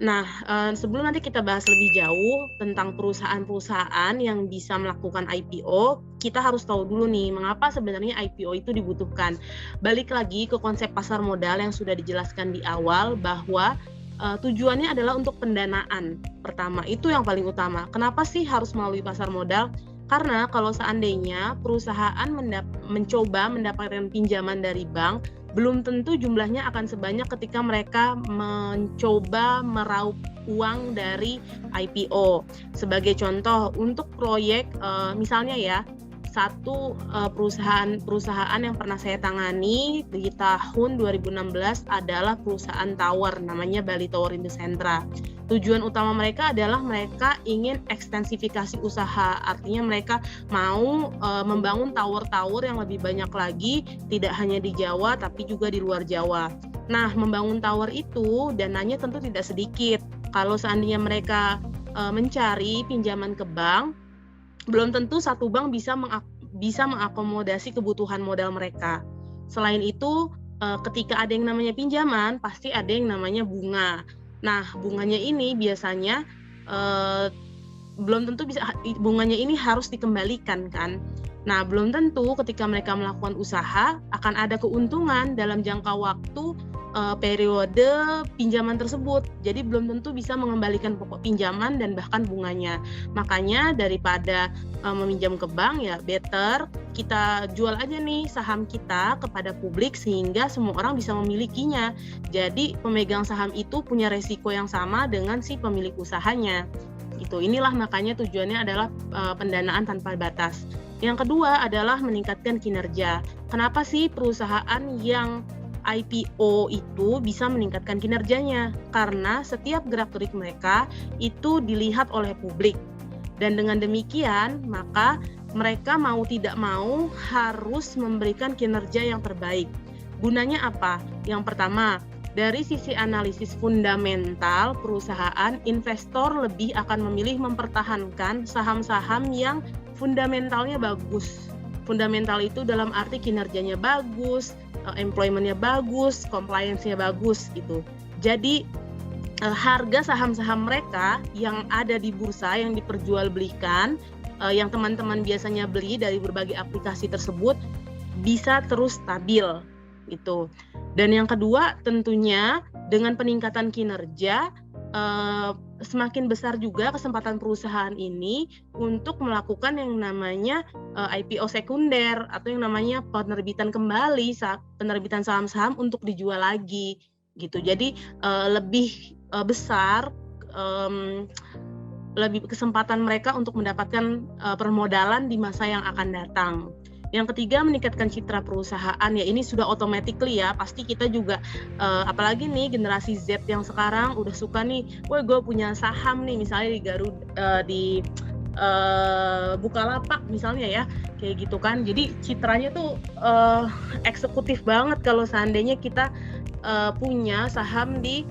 Nah, sebelum nanti kita bahas lebih jauh tentang perusahaan-perusahaan yang bisa melakukan IPO, kita harus tahu dulu nih, mengapa sebenarnya IPO itu dibutuhkan. Balik lagi ke konsep pasar modal yang sudah dijelaskan di awal bahwa tujuannya adalah untuk pendanaan. Pertama, itu yang paling utama. Kenapa sih harus melalui pasar modal? Karena kalau seandainya perusahaan mencoba mendapatkan pinjaman dari bank, belum tentu jumlahnya akan sebanyak ketika mereka mencoba meraup uang dari IPO. Sebagai contoh, untuk proyek misalnya ya, satu perusahaan yang pernah saya tangani di tahun 2016 adalah perusahaan tower, namanya Bali Tower Indocentra. Tujuan utama mereka adalah mereka ingin ekstensifikasi usaha, artinya mereka mau membangun tower-tower yang lebih banyak lagi, tidak hanya di Jawa tapi juga di luar Jawa. Nah, membangun tower itu dananya tentu tidak sedikit. Kalau seandainya mereka mencari pinjaman ke bank, belum tentu satu bank bisa mengakomodasi kebutuhan modal mereka. Selain itu, ketika ada yang namanya pinjaman, pasti ada yang namanya bunga. Nah, bunganya ini biasanya belum tentu bunganya ini harus dikembalikan kan. Nah, belum tentu ketika mereka melakukan usaha akan ada keuntungan dalam jangka waktu periode pinjaman tersebut. Jadi belum tentu bisa mengembalikan pokok pinjaman dan bahkan bunganya. Makanya daripada meminjam ke bank, ya better kita jual aja nih saham kita kepada publik sehingga semua orang bisa memilikinya. Jadi pemegang saham itu punya resiko yang sama dengan si pemilik usahanya. Gitu. Inilah makanya tujuannya adalah pendanaan tanpa batas. Yang kedua adalah meningkatkan kinerja. Kenapa sih perusahaan yang IPO itu bisa meningkatkan kinerjanya? Karena setiap gerak-gerik mereka itu dilihat oleh publik. Dan dengan demikian, maka mereka mau tidak mau harus memberikan kinerja yang terbaik. Gunanya apa? Yang pertama, dari sisi analisis fundamental perusahaan, investor lebih akan memilih mempertahankan saham-saham yang fundamentalnya bagus. Fundamental itu dalam arti kinerjanya bagus, employment-nya bagus, compliance-nya bagus gitu. Jadi harga saham-saham mereka yang ada di bursa yang diperjualbelikan, yang teman-teman biasanya beli dari berbagai aplikasi tersebut bisa terus stabil gitu. Dan yang kedua tentunya dengan peningkatan kinerja semakin besar juga kesempatan perusahaan ini untuk melakukan yang namanya IPO sekunder atau yang namanya penerbitan kembali penerbitan saham-saham untuk dijual lagi gitu. Jadi lebih besar lebih kesempatan mereka untuk mendapatkan permodalan di masa yang akan datang. Yang ketiga, meningkatkan citra perusahaan. Ya ini sudah automatically ya, pasti kita juga apalagi nih generasi Z yang sekarang udah suka nih, gue punya saham nih misalnya di di Bukalapak misalnya ya, kayak gitu kan. Jadi citranya tuh eksekutif banget kalau seandainya kita punya saham di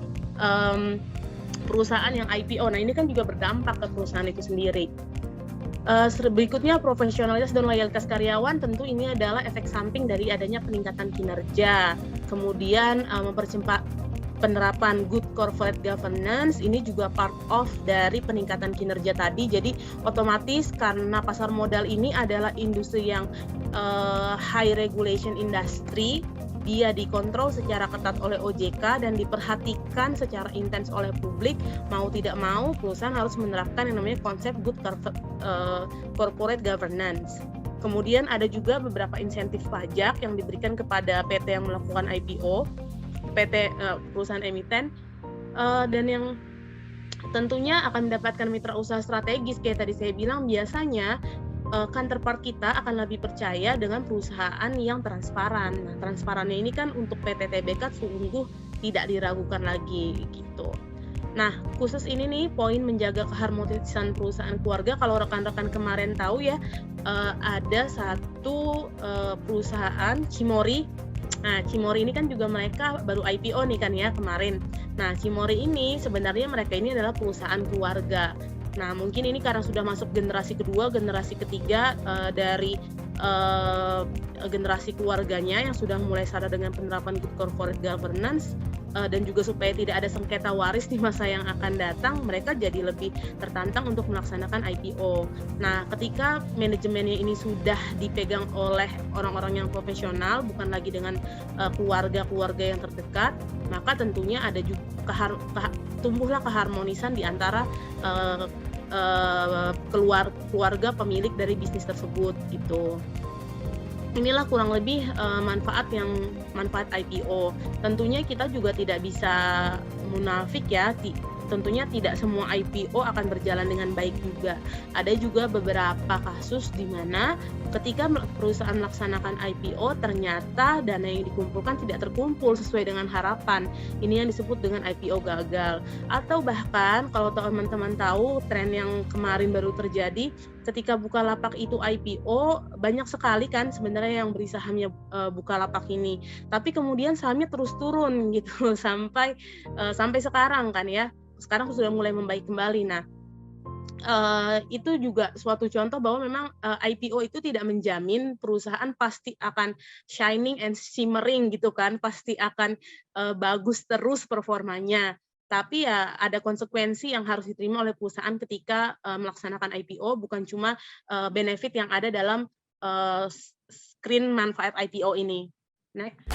perusahaan yang IPO. Nah ini kan juga berdampak ke perusahaan itu sendiri. Berikutnya, profesionalitas dan loyalitas karyawan. Tentu ini adalah efek samping dari adanya peningkatan kinerja. Kemudian mempercepat penerapan good corporate governance, ini juga part of dari peningkatan kinerja tadi. Jadi otomatis karena pasar modal ini adalah industri yang high regulation industry, dia dikontrol secara ketat oleh OJK dan diperhatikan secara intens oleh publik. Mau tidak mau perusahaan harus menerapkan yang namanya konsep good corporate governance. Kemudian ada juga beberapa insentif pajak yang diberikan kepada PT yang melakukan IPO, PT perusahaan emiten, dan yang tentunya akan mendapatkan mitra usaha strategis. Kayak tadi saya bilang, biasanya counterpart kita akan lebih percaya dengan perusahaan yang transparan. Nah, transparannya ini kan untuk PT TBK sungguh tidak diragukan lagi gitu. Nah, khusus ini nih poin menjaga keharmonisan perusahaan keluarga. Kalau rekan-rekan kemarin tahu ya, ada satu perusahaan Cimori. Nah, Cimori ini kan juga mereka baru IPO nih kan ya kemarin. Nah, Cimori ini sebenarnya mereka ini adalah perusahaan keluarga. Nah, mungkin ini karena sudah masuk generasi kedua, generasi ketiga dari generasi keluarganya yang sudah mulai sadar dengan penerapan good corporate governance, dan juga supaya tidak ada sengketa waris di masa yang akan datang, mereka jadi lebih tertantang untuk melaksanakan IPO. Nah, ketika manajemennya ini sudah dipegang oleh orang-orang yang profesional, bukan lagi dengan keluarga-keluarga yang terdekat, maka tentunya ada juga tumbuhlah keharmonisan di antara keluarga pemilik dari bisnis tersebut gitu. Inilah kurang lebih manfaat IPO. Tentunya kita juga tidak bisa munafik ya, tentunya tidak semua IPO akan berjalan dengan baik juga. Ada juga beberapa kasus di mana ketika perusahaan melaksanakan IPO ternyata dana yang dikumpulkan tidak terkumpul sesuai dengan harapan. Ini yang disebut dengan IPO gagal. Atau bahkan kalau teman-teman tahu tren yang kemarin baru terjadi, ketika Bukalapak itu IPO, banyak sekali kan sebenarnya yang beli sahamnya Bukalapak ini. Tapi kemudian sahamnya terus turun gitu sampai sekarang kan ya. Sekarang sudah mulai membaik kembali. Nah, itu juga suatu contoh bahwa memang IPO itu tidak menjamin perusahaan pasti akan shining and shimmering gitu kan, pasti akan bagus terus performanya. Tapi ya ada konsekuensi yang harus diterima oleh perusahaan ketika melaksanakan IPO, bukan cuma benefit yang ada dalam screen manfaat IPO ini. Next.